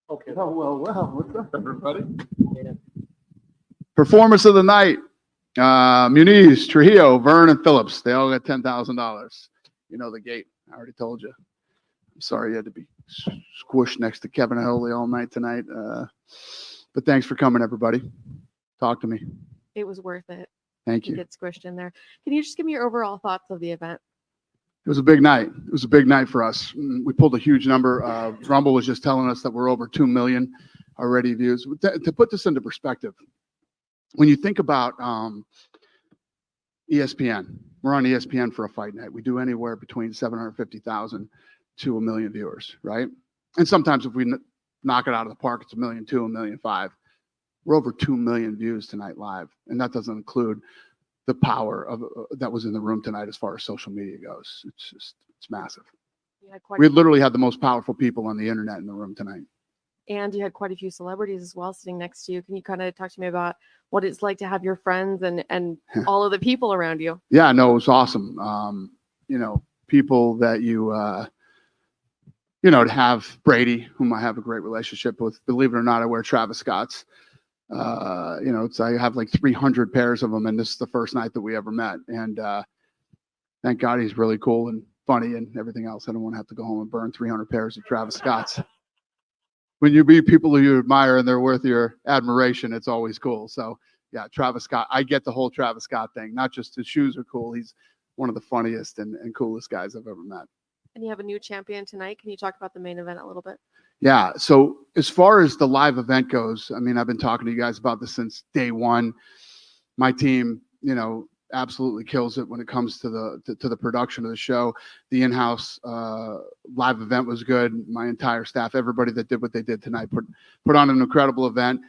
Okay. Oh, well. What's up, everybody? Performance of the night. Muniz, Trujillo, Vern, and Phillips. They all got $10,000. You know the gate. I already told you. I'm sorry you had to be squished next to Kevin Holy all night tonight. But thanks for coming, everybody. Talk to me. It was worth it. Thank you. Get squished in there. Can you just give me your overall thoughts of the event? It was a big night. It was a big night for us. We pulled a huge number. Rumble was just telling us that we're over 2 million already views. To put this into perspective, when you think about ESPN, we're on ESPN for a fight night. We do anywhere between 750,000 to 1 million viewers, right? And sometimes if we knock it out of the park, it's 1.2 million, 1.5 million. We're over 2 million views tonight live, and that doesn't include the power of that was in the room tonight as far as social media goes. It's massive. We literally had the most powerful people on the internet in the room tonight. And you had quite a few celebrities as well sitting next to you. Can you kind of talk to me about what it's like to have your friends and all of the people around you? Yeah, no, it was awesome. People that to have Brady, whom I have a great relationship with. Believe it or not, I wear Travis Scott's. I have like 300 pairs of them, and this is the first night that we ever met. And thank God he's really cool and funny and everything else. I don't want to have to go home and burn 300 pairs of Travis Scott's. When you meet people who you admire and they're worth your admiration, it's always cool. So yeah, Travis Scott, I get the whole Travis Scott thing. Not just his shoes are cool. He's one of the funniest and coolest guys I've ever met. And you have a new champion tonight. Can you talk about the main event a little bit? Yeah. So as far as the live event goes, I mean, I've been talking to you guys about this since day one. My team, absolutely kills it when it comes to the production of the show. The in-house live event was good. My entire staff, everybody that did what they did tonight, put on an incredible event.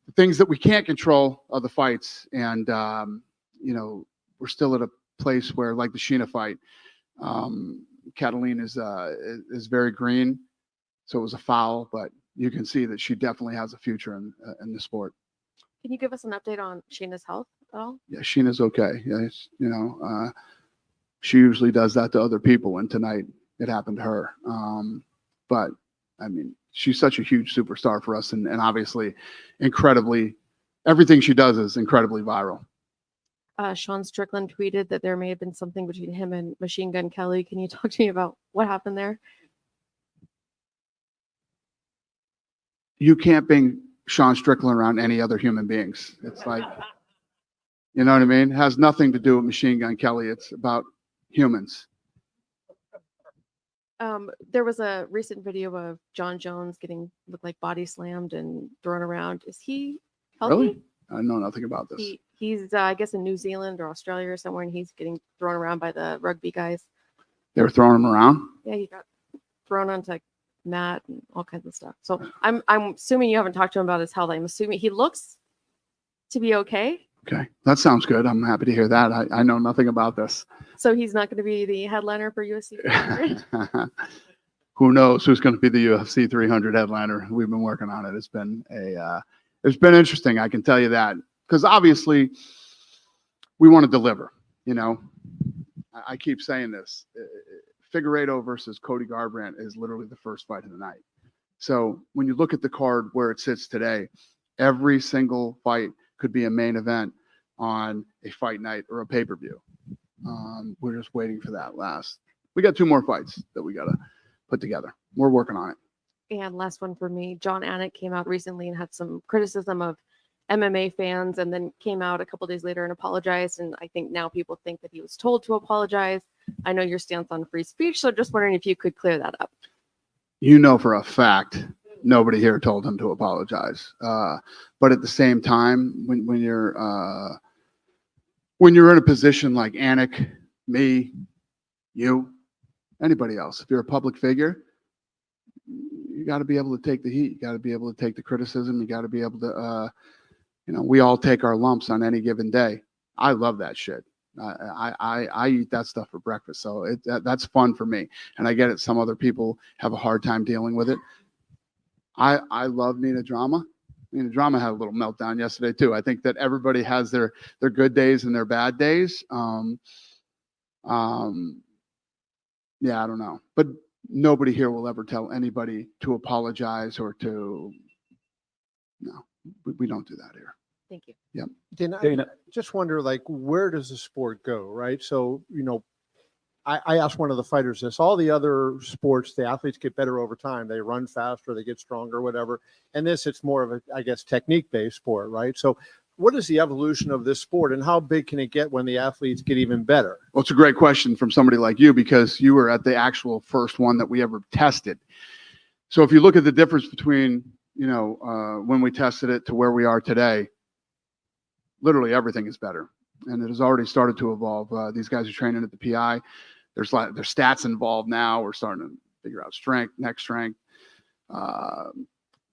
The things that we can't control are the fights, and we're still at a place where, like the Sheena fight, Catalina is very green. So it was a foul, but you can see that she definitely has a future in the sport. Can you give us an update on Sheena's health at all? Yeah, Sheena's okay. Yes, she usually does that to other people, and tonight it happened to her. But I mean, she's such a huge superstar for us, and obviously, everything she does is incredibly viral. Sean Strickland tweeted that there may have been something between him and Machine Gun Kelly. Can you talk to me about what happened there? You can't bring Sean Strickland around any other human beings. It's like, you know what I mean? It has nothing to do with Machine Gun Kelly. It's about humans. There was a recent video of John Jones looked like body slammed and thrown around. Is he healthy? Really? I know nothing about this. He's I guess in New Zealand or Australia or somewhere, and he's getting thrown around by the rugby guys. They were throwing him around? Yeah, he got thrown onto mat and all kinds of stuff. So I'm assuming you haven't talked to him about his health. I'm assuming he looks to be okay. Okay, that sounds good. I'm happy to hear that. I know nothing about this. So he's not going to be the headliner for UFC 300? Who knows who's going to be the UFC 300 headliner? We've been working on it. It's been interesting. I can tell you that, because obviously we want to deliver. I keep saying this. Figueiredo versus Cody Garbrandt is literally the first fight of the night. So when you look at the card where it sits today, every single fight could be a main event on a fight night or a pay-per-view. We're just waiting for that last. We got 2 more fights that we got to put together. We're working on it. And last one for me, John Anik came out recently and had some criticism of MMA fans, and then came out a couple days later and apologized. And I think now people think that he was told to apologize. I know your stance on free speech, so just wondering if you could clear that up. For a fact, nobody here told him to apologize. But at the same time, when you're in a position like Anik, me, you, anybody else, if you're a public figure, you got to be able to take the heat. You got to be able to take the criticism. You got to be able to, we all take our lumps on any given day. I love that shit. I eat that stuff for breakfast. So that's fun for me. And I get it. Some other people have a hard time dealing with it. I love Nina Drama. Nina Drama had a little meltdown yesterday too. I think that everybody has their good days and their bad days. Yeah, I don't know. But nobody here will ever tell anybody to apologize or to, no, we don't do that here. Thank you. Yep. Dana, I just wonder, like, where does the sport go, right? So, I asked one of the fighters this. All the other sports, the athletes get better over time. They run faster, they get stronger, whatever. And this, it's more of a, I guess, technique-based sport, right? So what is the evolution of this sport, and how big can it get when the athletes get even better? Well, it's a great question from somebody like you, because you were at the actual first one that we ever tested. So if you look at the difference between, when we tested it to where we are today, literally everything is better. And it has already started to evolve. These guys are training at the PI. There's stats involved now. We're starting to figure out strength, neck strength,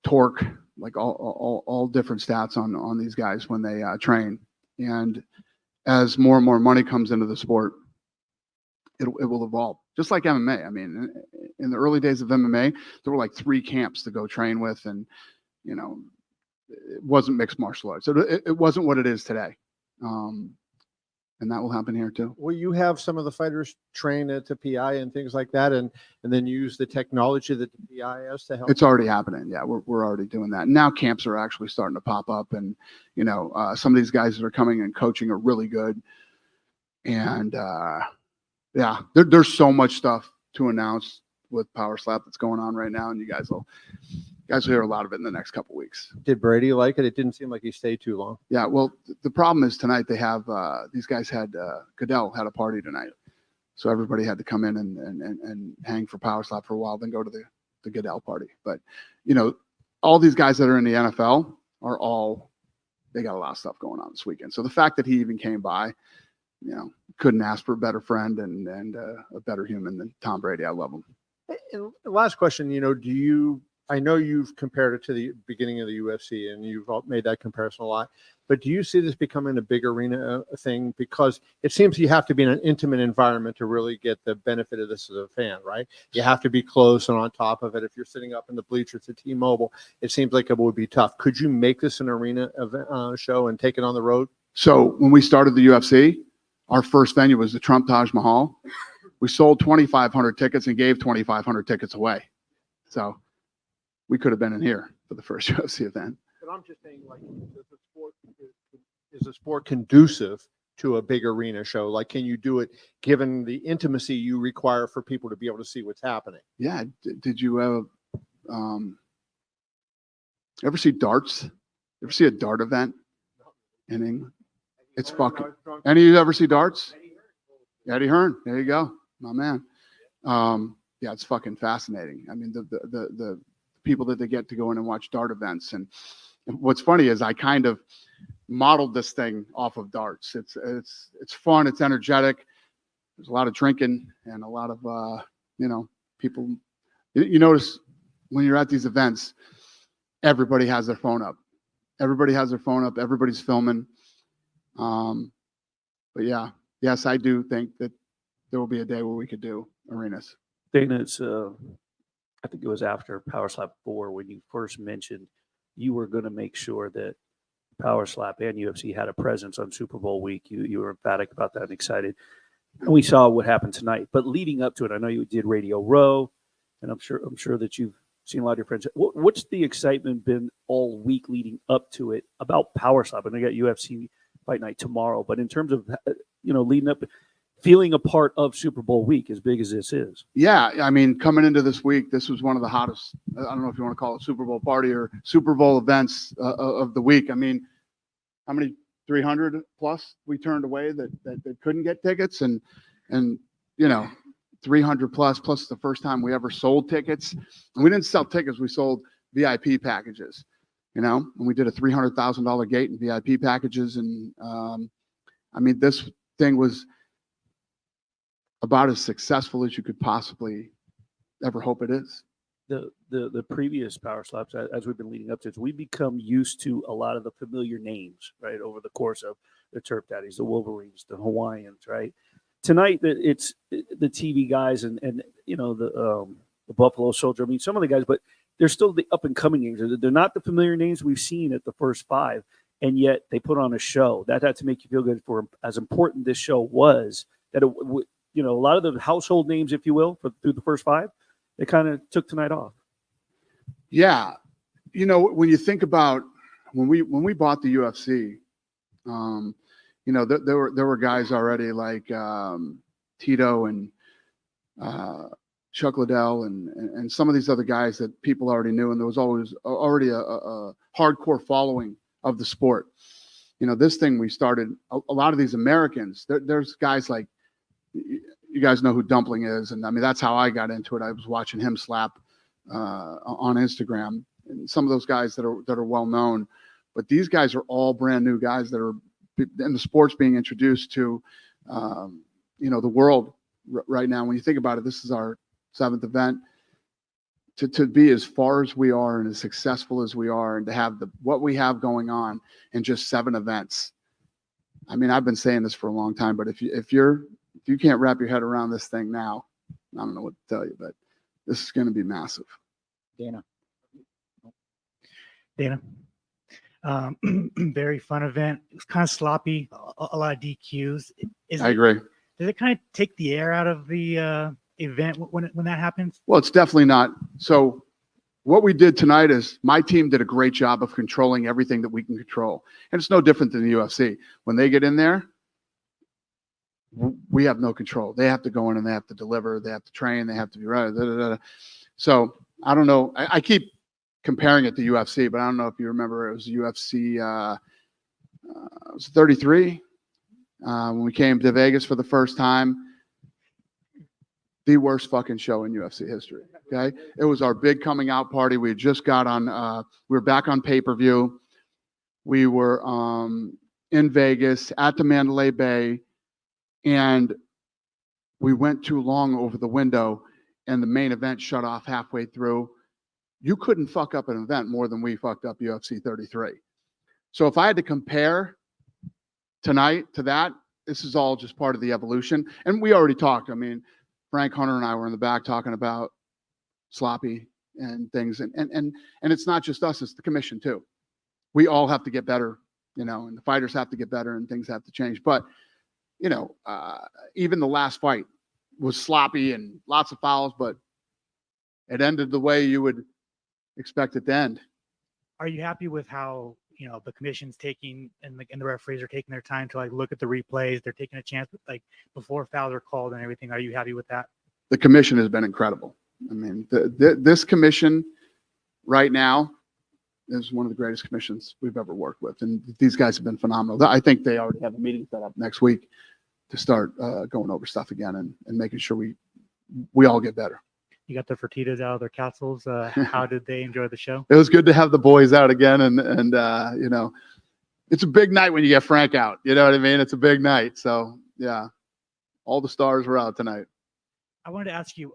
torque, like all different stats on these guys when they train. And as more and more money comes into the sport, it will evolve. Just like MMA. I mean, in the early days of MMA, there were like 3 camps to go train with, and it wasn't mixed martial arts. It wasn't what it is today. And that will happen here too. Will you have some of the fighters train at the PI and things like that, and then use the technology that the PI has to help? It's already happening. Yeah, we're already doing that. Now camps are actually starting to pop up, and some of these guys that are coming and coaching are really good. And yeah, there's so much stuff to announce with Power Slap that's going on right now, and you guys will hear a lot of it in the next couple of weeks. Did Brady like it? It didn't seem like he stayed too long. Yeah, well, the problem is tonight they have these guys had Goodell had a party tonight, so everybody had to come in and hang for Power Slap for a while, then go to the Goodell party. But all these guys that are in the NFL they got a lot of stuff going on this weekend. So the fact that he even came by, couldn't ask for a better friend and a better human than Tom Brady. I love him. And last question, I know you've compared it to the beginning of the UFC, and you've made that comparison a lot, but do you see this becoming a big arena thing? Because it seems you have to be in an intimate environment to really get the benefit of this as a fan, right? You have to be close and on top of it. If you're sitting up in the bleachers at T-Mobile, it seems like it would be tough. Could you make this an arena event, show and take it on the road? So when we started the UFC, our first venue was the Trump Taj Mahal. We sold 2,500 tickets and gave 2,500 tickets away. So we could have been in here for the first UFC event. But I'm just saying, like, is the sport conducive to a big arena show? Like, can you do it given the intimacy you require for people to be able to see what's happening? Yeah. Did you ever see darts? Ever see a dart event in England? It's fucking. Any of you ever see darts? Eddie Hearn. There you go, my man. Yeah, it's fucking fascinating. I mean, the people that they get to go in and watch dart events. And what's funny is I kind of modeled this thing off of darts. It's fun. It's energetic. There's a lot of drinking and a lot of, people. You notice when you're at these events, everybody has their phone up. Everybody's filming. But yeah, yes, I do think that there will be a day where we could do arenas. Dana, it's I think it was after Power Slap 4 when you first mentioned you were going to make sure that Power Slap and UFC had a presence on Super Bowl week. You were emphatic about that and excited. And we saw what happened tonight. But leading up to it, I know you did Radio Row, and I'm sure that you've seen a lot of your friends. What's the excitement been all week leading up to it about Power Slap? And I got UFC Fight Night tomorrow, but in terms of leading up, feeling a part of Super Bowl week as big as this is. Yeah, I mean, coming into this week, this was one of the hottest, I don't know if you want to call it Super Bowl party or Super Bowl events of the week. I mean, how many 300 plus we turned away that couldn't get tickets, and 300 plus the first time we ever sold tickets. And we didn't sell tickets, we sold VIP packages, and we did a $300,000 gate in VIP packages. And I mean, this thing was about as successful as you could possibly ever hope it is. The previous Power Slaps, as we've been leading up to it, we become used to a lot of the familiar names, right, over the course of the Turf Daddies, the Wolverines, the Hawaiians, right? Tonight, it's the TV guys and the Buffalo Soldier. I mean, some of the guys, but they're still the up-and-coming names. They're not the familiar names we've seen at the first 5, and yet they put on a show. That had to make you feel good for as important this show was, that it a lot of the household names, if you will, through the first 5, they kind of took tonight off. Yeah. You know, when you think about when we bought the UFC, you know, there were guys already like Tito and Chuck Liddell and some of these other guys that people already knew, and there was always already a hardcore following of the sport. You know, this thing we started a lot of these Americans. There's guys like, you guys know who Dumpling is, and I mean that's how I got into it. I was watching him slap on Instagram, and some of those guys that are well known, but these guys are all brand new guys that are in the sports being introduced to, you know, the world right now. When you think about it, this is our 7th event. To be as far as we are and as successful as we are, and to have what we have going on in just 7 events. I mean, I've been saying this for a long time, but if you can't wrap your head around this thing now, I don't know what to tell you, but this is going to be massive. Dana. Very fun event. It was kind of sloppy, a lot of DQs. I agree. Does it kind of take the air out of the event when that happens? Well, it's definitely not. So what we did tonight is my team did a great job of controlling everything that we can control. And it's no different than the UFC. When they get in there, we have no control. They have to go in and they have to deliver. They have to train. They have to be right. So I don't know. I keep comparing it to UFC, but I don't know if you remember, it was UFC it was 33 when we came to Vegas for the first time. The worst fucking show in UFC history. Okay. It was our big coming out party. We had just got on, we were back on pay-per-view. We were in Vegas at the Mandalay Bay, and we went too long over the window, and the main event shut off halfway through. You couldn't fuck up an event more than we fucked up UFC 33. So if I had to compare tonight to that, this is all just part of the evolution. And we already talked. I mean, Frank Hunter and I were in the back talking about sloppy and things. And it's not just us, it's the commission too. We all have to get better, you know, and the fighters have to get better and things have to change. But, you know, even the last fight was sloppy and lots of fouls, but it ended the way you would expect it to end. Are you happy with how, you know, the commission's taking and the referees are taking their time to like look at the replays? They're taking a chance, like before fouls are called and everything. Are you happy with that? The commission has been incredible. I mean, this commission right now is one of the greatest commissions we've ever worked with, and these guys have been phenomenal. I think they already have a meeting set up next week to start going over stuff again and making sure we all get better. You got the Fertitas out of their castles. How did they enjoy the show? It was good to have the boys out again, and you know, it's a big night when you get Frank out. You know what I mean? It's a big night. So yeah, all the stars were out tonight. I wanted to ask you.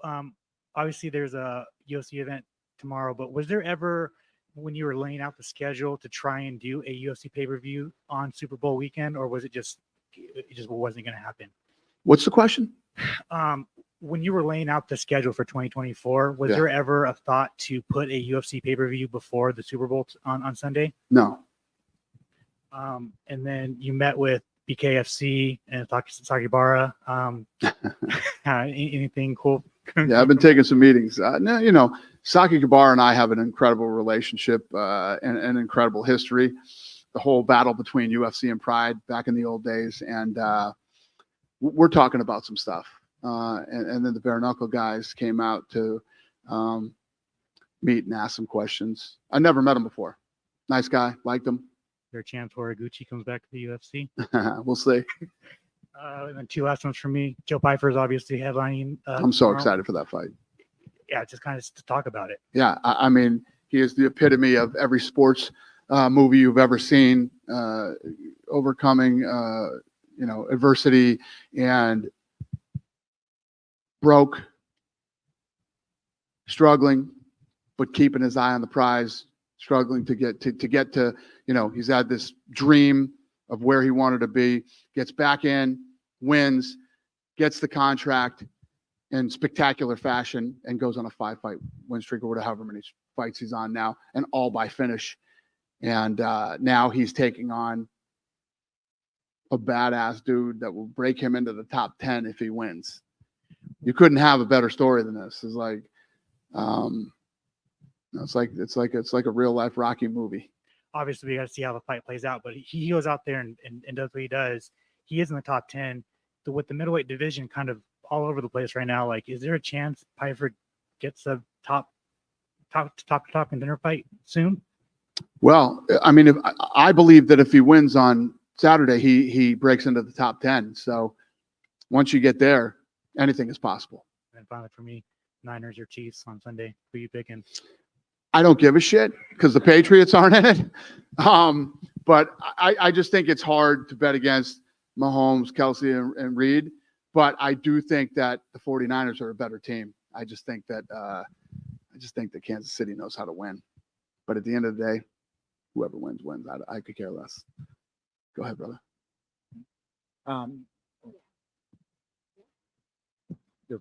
Obviously, there's a UFC event tomorrow, but was there ever, when you were laying out the schedule, to try and do a UFC pay-per-view on Super Bowl weekend, or was it just wasn't going to happen? What's the question? When you were laying out the schedule for 2024, was there ever a thought to put a UFC pay-per-view before the Super Bowl on Sunday? No. And then you met with BKFC and Sakibara. Anything cool? Yeah, I've been taking some meetings. No, you know, Saki Kabara and I have an incredible relationship and an incredible history. The whole battle between UFC and Pride back in the old days, and we're talking about some stuff. And then the bare knuckle guys came out to meet and ask some questions. I never met him before. Nice guy, liked him. Their chance where Iguchi comes back to the UFC. We'll see. And then 2 last ones for me. Joe Pfeiffer is obviously headlining. I'm so excited for that fight. Yeah, just kind of to talk about it. Yeah, I mean, he is the epitome of every sports movie you've ever seen, overcoming, you know, adversity and broke, struggling, but keeping his eye on the prize, struggling to get to, you know, he's had this dream of where he wanted to be, gets back in, wins, gets the contract in spectacular fashion, and goes on a 5-fight win streak or whatever, however many fights he's on now, and all by finish. And now he's taking on a badass dude that will break him into the top 10 if he wins. You couldn't have a better story than this. It's like, It's like a real life Rocky movie. Obviously, we got to see how the fight plays out, but he goes out there and does what he does. He is in the top 10. So with the middleweight division kind of all over the place right now, like, is there a chance Pyford gets a top contender fight soon? Well, I mean, I believe that if he wins on Saturday, he breaks into the top 10. So once you get there, anything is possible. And finally, for me, Niners or Chiefs on Sunday. Who are you picking? I don't give a shit because the Patriots aren't in it. But I just think it's hard to bet against Mahomes, Kelsey, and Reed. But I do think that the 49ers are a better team. I just think that Kansas City knows how to win. But at the end of the day, whoever wins, wins. I could care less. Go ahead, brother. The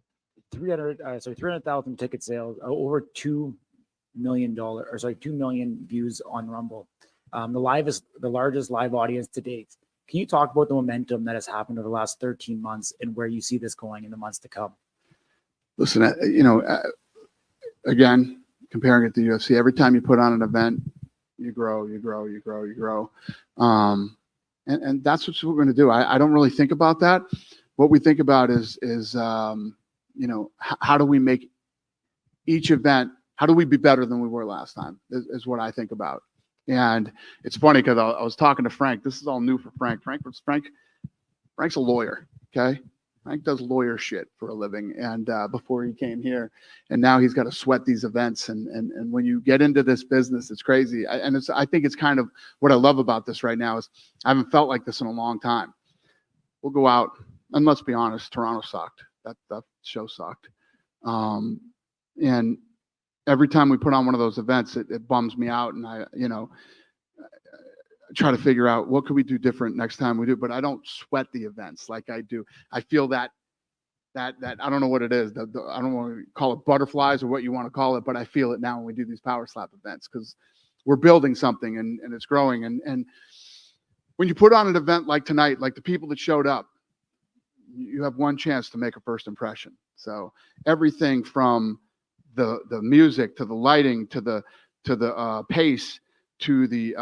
300,000 ticket sales, over $2 million, 2 million views on Rumble. The largest live audience to date. Can you talk about the momentum that has happened over the last 13 months and where you see this going in the months to come? Listen, Again, comparing it to UFC, every time you put on an event, you grow. And that's what we're going to do. I don't really think about that. What we think about is how do we make each event, how do we be better than we were last time is what I think about. And it's funny because I was talking to Frank. This is all new for Frank. Frank's a lawyer, okay? Frank does lawyer shit for a living, and before he came here, and now he's got to sweat these events. And when you get into this business, it's crazy. I think it's kind of what I love about this right now is I haven't felt like this in a long time. We'll go out, and let's be honest, Toronto sucked. That show sucked. And every time we put on one of those events, it bums me out, and I try to figure out what could we do different next time we do. But I don't sweat the events like I do. I feel that I don't know what it is. I don't want to call it butterflies or what you want to call it, but I feel it now when we do these power slap events because we're building something and it's growing. And when you put on an event like tonight, like the people that showed up, you have one chance to make a first impression. So everything from the music to the lighting to the pace to the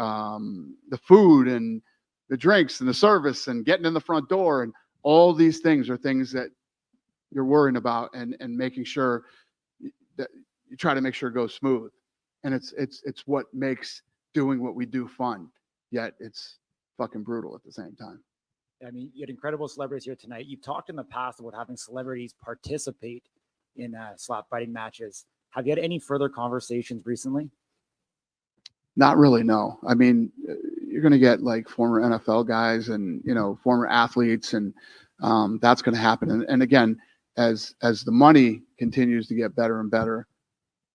food and the drinks and the service and getting in the front door, and all these things are things that you're worrying about and making sure that you try to make sure it goes smooth. And it's what makes doing what we do fun, yet it's fucking brutal at the same time. I mean, you had incredible celebrities here tonight. You've talked in the past about having celebrities participate in slap fighting matches. Have you had any further conversations recently? Not really, no. I mean, you're going to get like former NFL guys and, former athletes, and that's going to happen. And again, as the money continues to get better and better,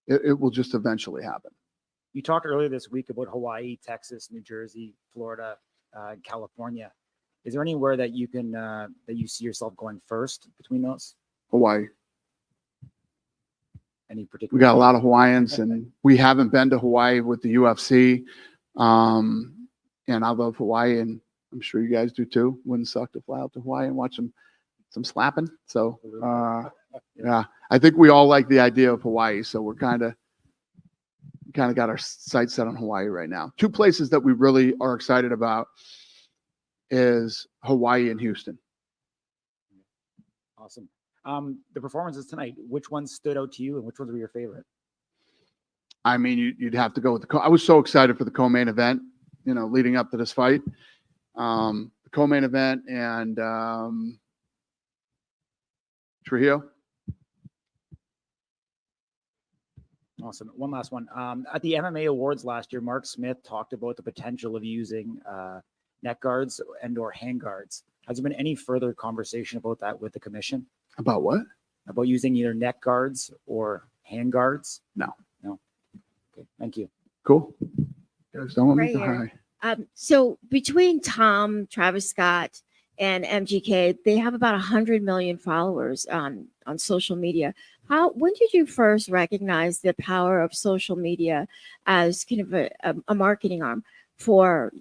it will just eventually happen. You talked earlier this week about Hawaii, Texas, New Jersey, Florida, California. Is there anywhere that you can that you see yourself going first between those? Hawaii. Any particular? We got a lot of Hawaiians, and we haven't been to Hawaii with the UFC. And I love Hawaii, and I'm sure you guys do too. Wouldn't suck to fly out to Hawaii and watch some slapping. So yeah, I think we all like the idea of Hawaii. So we're kind of got our sights set on Hawaii right now. Two places that we really are excited about is Hawaii and Houston. Awesome. The performances tonight, which ones stood out to you and which ones were your favorite? I mean, you'd have to go with I was so excited for the co-main event, leading up to this fight. The co-main event and Trujillo. Awesome. One last one. At the MMA Awards last year, Mark Smith talked about the potential of using neck guards and/or hand guards. Has there been any further conversation about that with the commission? About what? About using either neck guards or hand guards? No. Okay, thank you. Cool. You guys don't want me to here. So between Tom, Travis Scott, and MGK, they have about 100 million followers on social media. When did you first recognize the power of social media as kind of a marketing arm for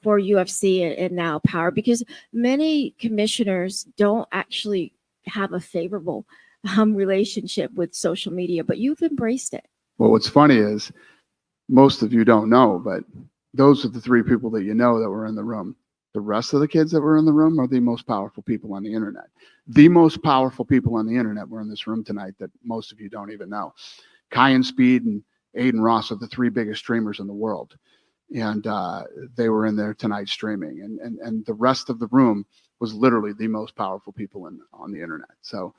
UFC and now Power? Because many commissioners don't actually have a favorable relationship with social media, but you've embraced it. Well, what's funny is most of you don't know, but those are the three people that you know that were in the room. The rest of the kids that were in the room are the most powerful people on the internet. The most powerful people on the internet were in this room tonight that most of you don't even know. Kai and Speed and Aiden Ross are the three biggest streamers in the world. And they were in there tonight streaming. And the rest of the room was literally the most powerful people on the internet. So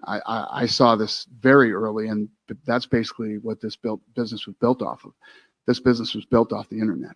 I saw this very early, and that's basically what this business was built off of. This business was built off the internet.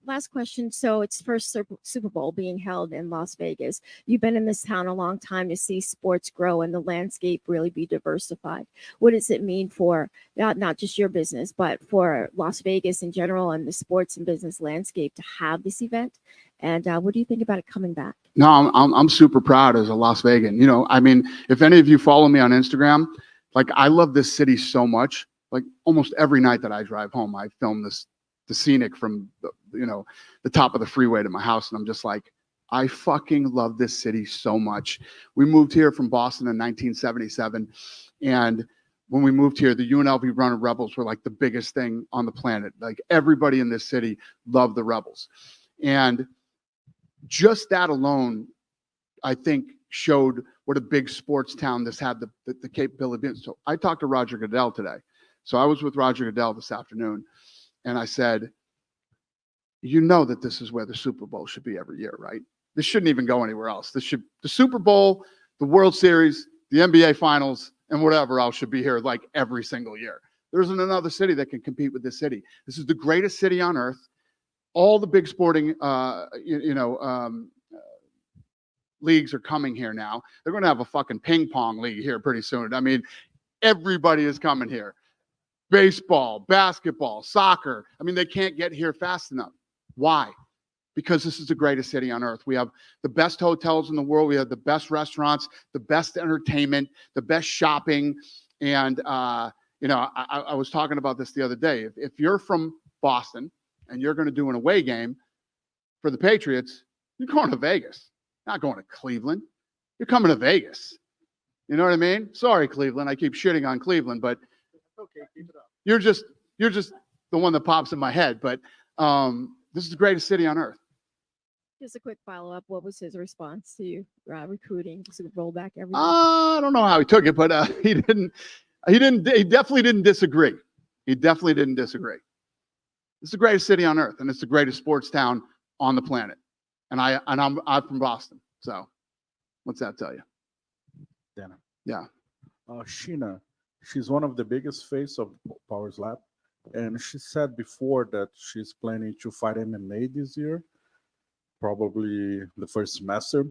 Last question. So it's first Super Bowl being held in Las Vegas. You've been in this town a long time to see sports grow and the landscape really be diversified. What does it mean for not just your business, but for Las Vegas in general and the sports and business landscape to have this event? And what do you think about it coming back? No, I'm super proud as a Las Vegan. You know, I mean, if any of you follow me on Instagram, like I love this city so much. Like almost every night that I drive home, I film the scenic from the top of the freeway to my house, and I'm just like, I fucking love this city so much. We moved here from Boston in 1977, and when we moved here, the UNLV Running Rebels were like the biggest thing on the planet. Like everybody in this city loved the Rebels, and just that alone, I think, showed what a big sports town this had the capability of being. So I talked to Roger Goodell today. So I was with Roger Goodell this afternoon, and I said, you know that this is where the Super Bowl should be every year, right? This shouldn't even go anywhere else. The Super Bowl, the World Series, the NBA Finals, and whatever else should be here like every single year. There isn't another city that can compete with this city. This is the greatest city on earth. All the big sporting, leagues are coming here now. They're going to have a fucking ping pong league here pretty soon. I mean, everybody is coming here. Baseball, basketball, soccer. I mean, they can't get here fast enough. Why? Because this is the greatest city on earth. We have the best hotels in the world. We have the best restaurants, the best entertainment, the best shopping. And, I was talking about this the other day. If you're from Boston and you're going to do an away game for the Patriots, you're going to Vegas. Not going to Cleveland. You're coming to Vegas. You know what I mean? Sorry, Cleveland. I keep shitting on Cleveland, but Okay, keep it up. you're just the one that pops in my head. But this is the greatest city on earth. Just a quick follow-up. What was his response to you recruiting Super Bowl back every I don't know how he took it, but he definitely didn't disagree. He definitely didn't disagree. It's the greatest city on earth, and it's the greatest sports town on the planet. And I'm from Boston. So what's that tell you? Dana. Yeah. Sheena, she's one of the biggest face of Power Slap, and she said before that she's planning to fight MMA this year, probably the first semester.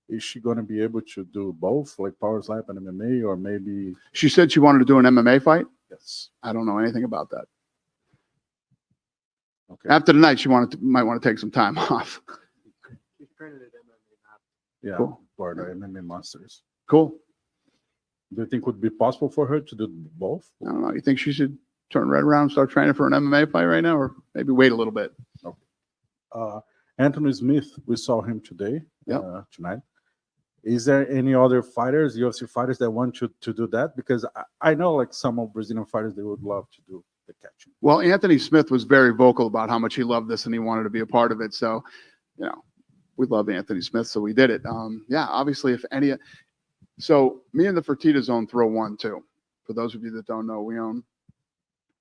Is she going to be able to do both, like Power Slap and MMA, or maybe? She said she wanted to do an MMA fight. Yes. I don't know anything about that. Okay. After the night, she might want to take some time off. Yeah, Cool. for the MMA Masters. Cool. Do you think it would be possible for her to do both? I don't know. You think she should turn right around and start training for an MMA fight right now, or maybe wait a little bit? Anthony Smith, we saw him today, Yep. tonight. Is there any other fighters, UFC fighters, that want you to do that? Because I know, like, some of Brazilian fighters, they would love to do the catching. Well, Anthony Smith was very vocal about how much he loved this and he wanted to be a part of it. So, we love Anthony Smith, so we did it. Obviously, so me and the Fertitta Zone throw one too. For those of you that don't know, we own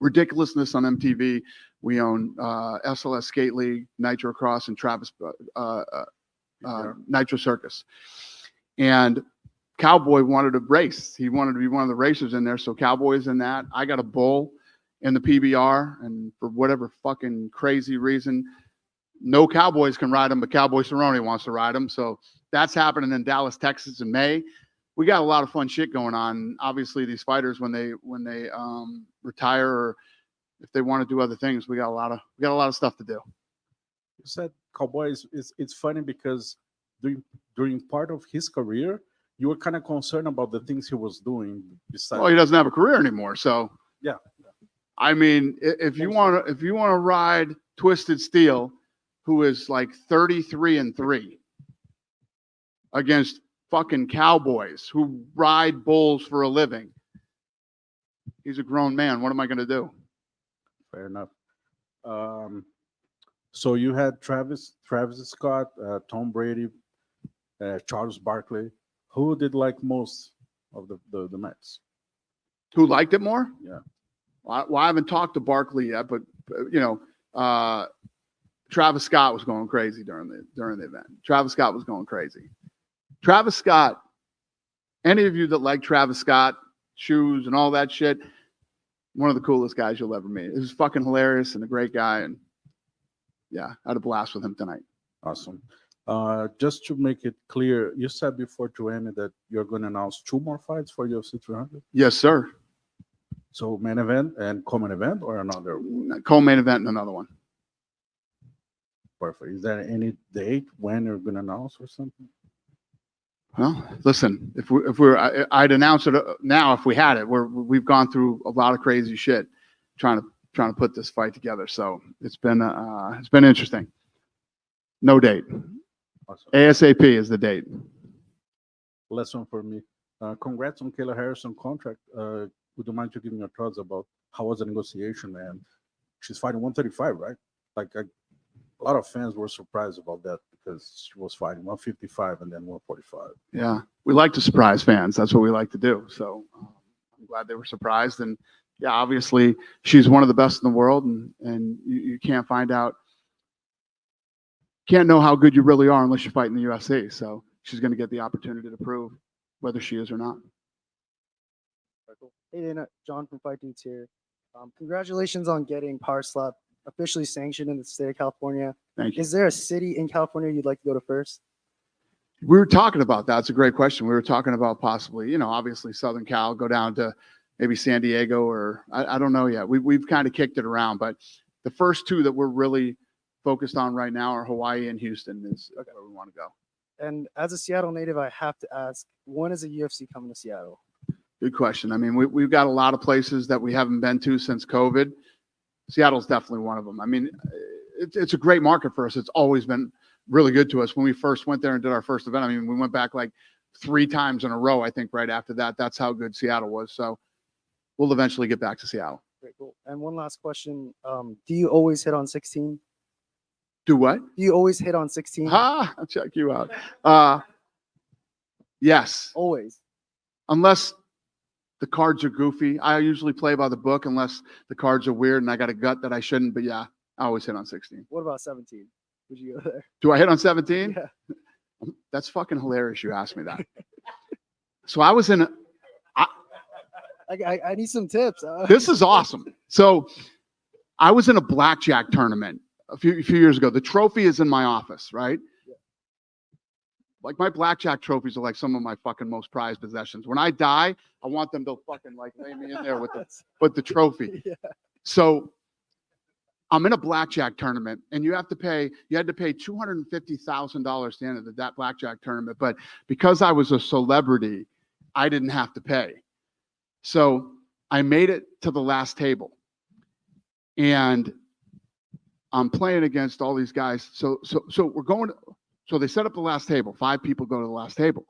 Ridiculousness on MTV. We own SLS Skate League, Nitro Cross, and Travis Nitro Circus. And Cowboy wanted to race. He wanted to be one of the racers in there. So Cowboy's in that. I got a bull in the PBR, and for whatever fucking crazy reason, no Cowboys can ride him, but Cowboy Cerrone wants to ride him. So that's happening in Dallas, Texas in May. We got a lot of fun shit going on. Obviously, these fighters, when they retire or if they want to do other things, we got a lot of stuff to do. You said Cowboy it's funny because during part of his career, you were kind of concerned about the things he was doing. Besides, Well, he doesn't have a career anymore. So yeah. I mean, if you want to ride Twisted Steel, who is like 33-3 against fucking cowboys who ride bulls for a living. He's a grown man. What am I going to do? Fair enough. So you had Travis Scott, Tom Brady, Charles Barkley. Who did like most of the Mets? Who liked it more? Yeah. Well, I haven't talked to Barkley yet, but Travis Scott was going crazy during the event. Travis Scott was going crazy. Travis Scott. Any of you that like Travis Scott shoes and all that shit, one of the coolest guys you'll ever meet. He was fucking hilarious and a great guy, and yeah, I had a blast with him tonight. Awesome. Just to make it clear, you said before to Amy that you're going to announce 2 more fights for UFC 300. Yes, sir. So main event and co-main event, or another? Co-main event and another one. Perfect. Is there any date when you're going to announce or something? Well, listen, I'd announce it now if we had it. We've gone through a lot of crazy shit trying to put this fight together. So it's been interesting. No date. Awesome. ASAP is the date. Last one for me. Congrats on Kayla Harrison contract. Would you mind to give me your thoughts about how was the negotiation? And she's fighting 135, right? Like a lot of fans were surprised about that because she was fighting 155 and then 145. Yeah, we like to surprise fans. That's what we like to do. So I'm glad they were surprised. And yeah, obviously she's one of the best in the world, and you can't know how good you really are unless you fight in the UFC. So she's going to get the opportunity to prove whether she is or not. Hey Dana, John from Fight Dudes here. Congratulations on getting Power Slap officially sanctioned in the state of California. Thank you. Is there a city in California you'd like to go to first? We were talking about that. It's a great question. We were talking about possibly, obviously Southern Cal, go down to maybe San Diego, or I don't know yet. We've kind of kicked it around, but the first 2 that we're really focused on right now are Hawaii and Houston is where we want to go. And as a Seattle native, I have to ask, when is a UFC coming to Seattle? Good question. I mean, we've got a lot of places that we haven't been to since COVID. Seattle's definitely one of them. I mean, it's a great market for us. It's always been really good to us. When we first went there and did our first event, I mean, we went back like 3 times in a row, I think, right after that. That's how good Seattle was. So we'll eventually get back to Seattle. Great, cool. And one last question. Do you always hit on 16? Do what? Do you always hit on 16? I'll check you out. Yes. Always. Unless the cards are goofy. I usually play by the book unless the cards are weird and I got a gut that I shouldn't. But yeah, I always hit on 16. What about 17? Would you go there? Do I hit on 17? Yeah. That's fucking hilarious you asked me that. So I was in I need some tips. This is awesome. So I was in a blackjack tournament a few years ago. The trophy is in my office, right? Yeah. Like my blackjack trophies are like some of my fucking most prized possessions. When I die, I want them to fucking like lay me in there with the trophy. Yeah. So I'm in a blackjack tournament, and you had to pay $250,000 to enter that blackjack tournament. But because I was a celebrity, I didn't have to pay. So I made it to the last table, and I'm playing against all these guys. So we're going. So they set up the last table. 5 people go to the last table,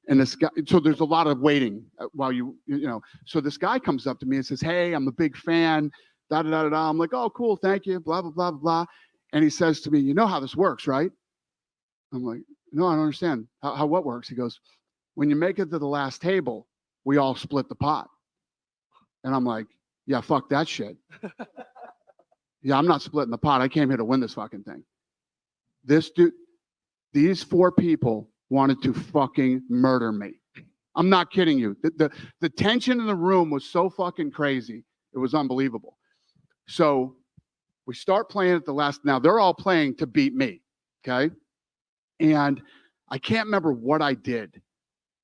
and this guy. So there's a lot of waiting while you know. So this guy comes up to me and says, "Hey, I'm a big fan." Da da da da. I'm like, "Oh, cool, thank you." Blah blah blah blah. And he says to me, "You know how this works, right?" I'm like, "No, I don't understand. How what works?" He goes, "When you make it to the last table, we all split the pot." And I'm like, "Yeah, fuck that shit. Yeah, I'm not splitting the pot. I came here to win this fucking thing." This dude, these 4 people wanted to fucking murder me. I'm not kidding you. The tension in the room was so fucking crazy. It was unbelievable. So we start playing at the last. Now they're all playing to beat me. Okay. And I can't remember what I did.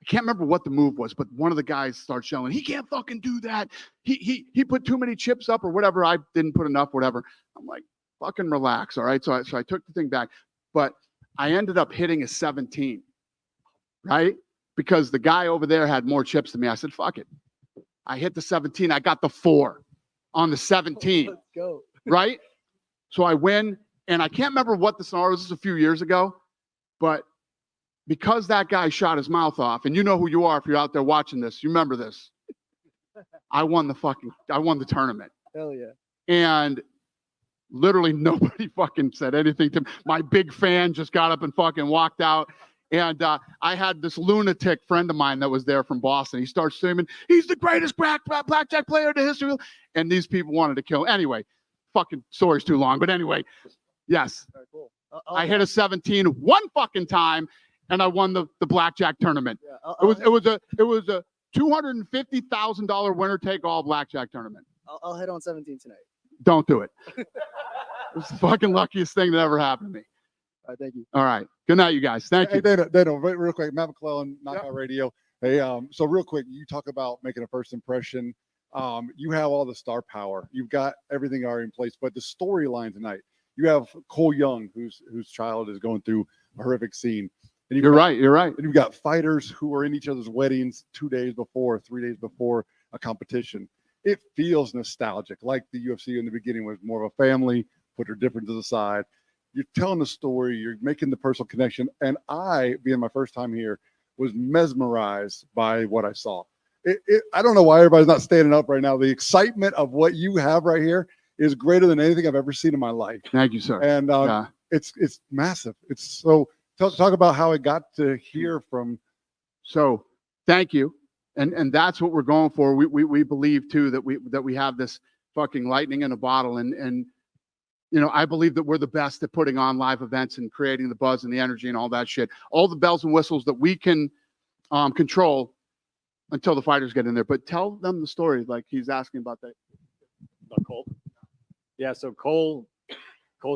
I can't remember what the move was, but one of the guys starts yelling, "He can't fucking do that. He put too many chips up or whatever. I didn't put enough, whatever." I'm like, fucking relax. All right. So I took the thing back, but I ended up hitting a 17, right? Because the guy over there had more chips than me. I said, fuck it. I hit the 17. I got the 4 on the 17. Let's go. Right? So I win, and I can't remember what the scenario was. This was a few years ago, but because that guy shot his mouth off, and you know who you are if you're out there watching this, you remember this. I won the tournament. Hell yeah. And literally nobody fucking said anything to me. My big fan just got up and fucking walked out. And I had this lunatic friend of mine that was there from Boston. He starts screaming, he's the greatest blackjack player in the history. And these people wanted to kill him. Anyway, fucking story's too long. But anyway, yes. All right, cool. I hit a 17 one fucking time, and I won the blackjack tournament. Yeah, It was a $250,000 winner take all blackjack tournament. I'll hit on 17 tonight. Don't do it. It's the fucking luckiest thing that ever happened to me. All right, thank you. All right. Good night, you guys. Thank you. Hey, Dano, real quick, Matt McClellan, Knockout Radio. Hey, so real quick, you talk about making a first impression. You have all the star power. You've got everything already in place, but the storyline tonight, you have Cole Young, whose child is going through a horrific scene. And You're right. And you've got fighters who are in each other's weddings 2 days before, 3 days before a competition. It feels nostalgic, like the UFC in the beginning was more of a family, put their differences aside. You're telling the story, you're making the personal connection. And I, being my first time here, was mesmerized by what I saw. I don't know why everybody's not standing up right now. The excitement of what you have right here is greater than anything I've ever seen in my life. Thank you, sir. And it's massive. It's so talk about how it got to hear from. So thank you. And that's what we're going for. We believe too that we have this fucking lightning in a bottle. And you know, I believe that we're the best at putting on live events and creating the buzz and the energy and all that shit. All the bells and whistles that we can control until the fighters get in there. But tell them the story, like he's asking about that. About Cole? Yeah, so Cole's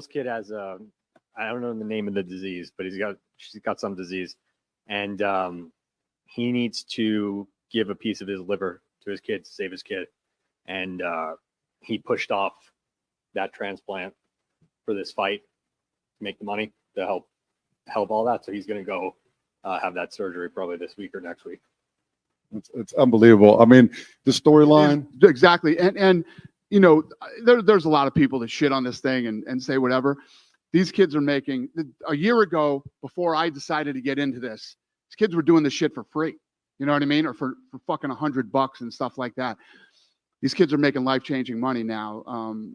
kid has I don't know the name of the disease, but she's got some disease, and he needs to give a piece of his liver to his kid to save his kid, and he pushed off that transplant for this fight to make the money to help all that. So he's going to go have that surgery probably this week or next week. It's unbelievable. I mean, the storyline. Exactly. And you know, there's a lot of people that shit on this thing and say whatever. These kids are making, a year ago, before I decided to get into this, these kids were doing this shit for free. You know what I mean? Or for fucking $100 and stuff like that. These kids are making life-changing money now.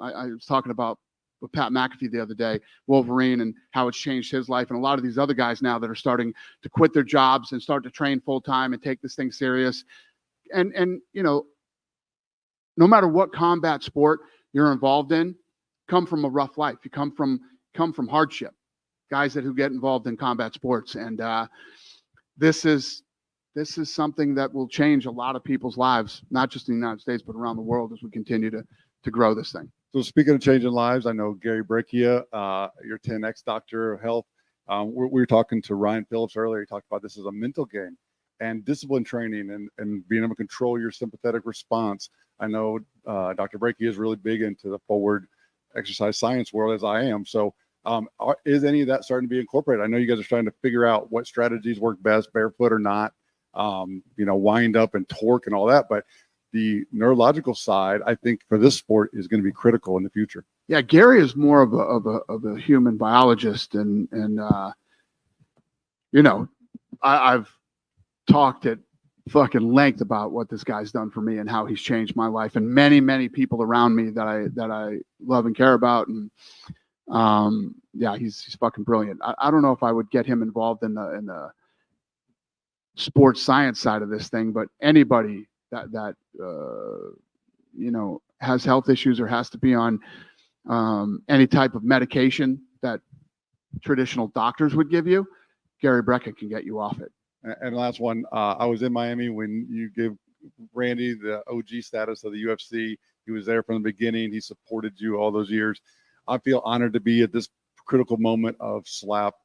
I was talking about with Pat McAfee the other day, Wolverine, and how it's changed his life. And a lot of these other guys now that are starting to quit their jobs and start to train full-time and take this thing serious. And you know, no matter what combat sport you're involved in, come from a rough life. You come from hardship. Guys who get involved in combat sports, and this is something that will change a lot of people's lives, not just in the United States, but around the world as we continue to grow this thing. So speaking of changing lives, I know Gary Breccia, your 10X doctor of health. We were talking to Ryan Phillips earlier. He talked about this as a mental game and discipline training and being able to control your sympathetic response. I know Dr. Breccia is really big into the forward exercise science world, as I am. So is any of that starting to be incorporated? I know you guys are trying to figure out what strategies work best, barefoot or not, you know, wind up and torque and all that. But the neurological side, I think, for this sport is going to be critical in the future. Yeah, Gary is more of a human biologist, and you know, I've talked at fucking length about what this guy's done for me and how he's changed my life and many people around me that I love and care about. And yeah, he's fucking brilliant. I don't know if I would get him involved in the sports science side of this thing, but anybody that you know, has health issues or has to be on any type of medication that traditional doctors would give you, Gary Breccia can get you off it. And last one, I was in Miami when you gave Randy the OG status of the UFC. He was there from the beginning. He supported you all those years. I feel honored to be at this critical moment of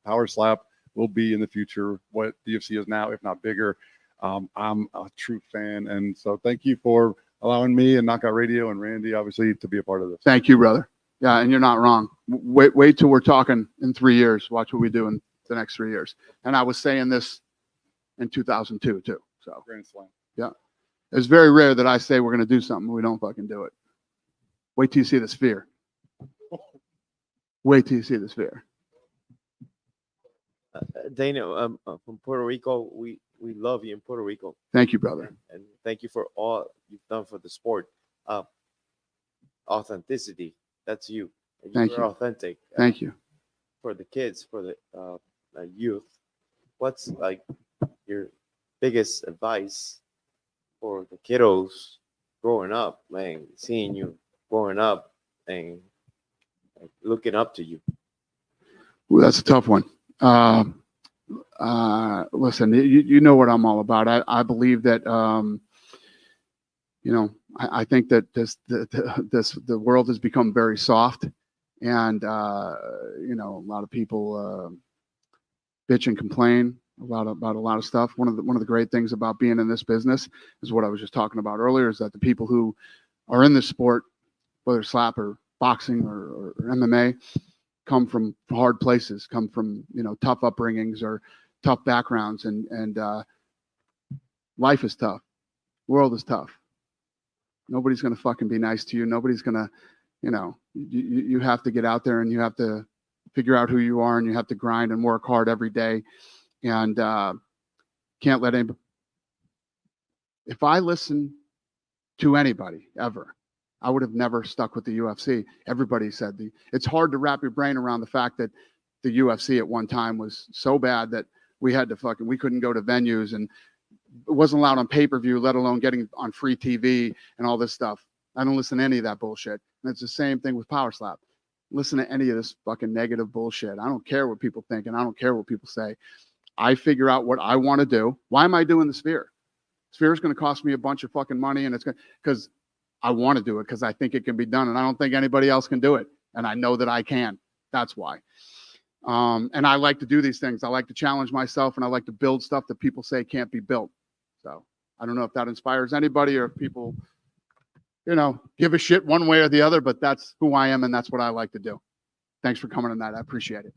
Power Slap will be in the future what the UFC is now, if not bigger. I'm a true fan. And so thank you for allowing me and Knockout Radio and Randy, obviously, to be a part of this. Thank you, brother. Yeah, and you're not wrong. Wait till we're talking in 3 years. Watch what we do in the next 3 years. And I was saying this in 2002 too. So Grand Slam. Yeah, it's very rare that I say we're going to do something and we don't fucking do it. Wait till you see the Sphere. Wait till you see the Sphere. Dana, from Puerto Rico, we love you in Puerto Rico, Thank you, brother. and thank you for all you've done for the sport. Authenticity, that's you. And Thank you're you. authentic. Thank you. For the kids, for the youth. What's like your biggest advice for the kiddos growing up, man, seeing you growing up and like, looking up to you? Ooh, that's a tough one. Listen, you know what I'm all about. I believe that, I think that the world has become very soft, and a lot of people bitch and complain about a lot of stuff. One of the great things about being in this business is what I was just talking about earlier, is that the people who are in this sport, whether slap or boxing or MMA, come from hard places, come from tough upbringings or tough backgrounds, and life is tough, world is tough. Nobody's gonna fucking be nice to you. Nobody's gonna, you have to get out there and you have to figure out who you are, and you have to grind and work hard every day, and can't let anybody. If I listen to anybody ever, I would have never stuck with the UFC. Everybody said it's hard to wrap your brain around the fact that the UFC at one time was so bad that we couldn't go to venues, and it wasn't allowed on pay-per-view, let alone getting on free TV and all this stuff. I don't listen to any of that bullshit. And it's the same thing with Power Slap. Listen to any of this fucking negative bullshit. I don't care what people think, and I don't care what people say. I figure out what I want to do. Why am I doing the Sphere? Sphere is going to cost me a bunch of fucking money, and it's going because I want to do it, because I think it can be done, and I don't think anybody else can do it, and I know that I can. That's why. And I like to do these things. I like to challenge myself, and I like to build stuff that people say can't be built. So I don't know if that inspires anybody, or if people, give a shit one way or the other, but that's who I am, and that's what I like to do. Thanks for coming tonight. I appreciate it.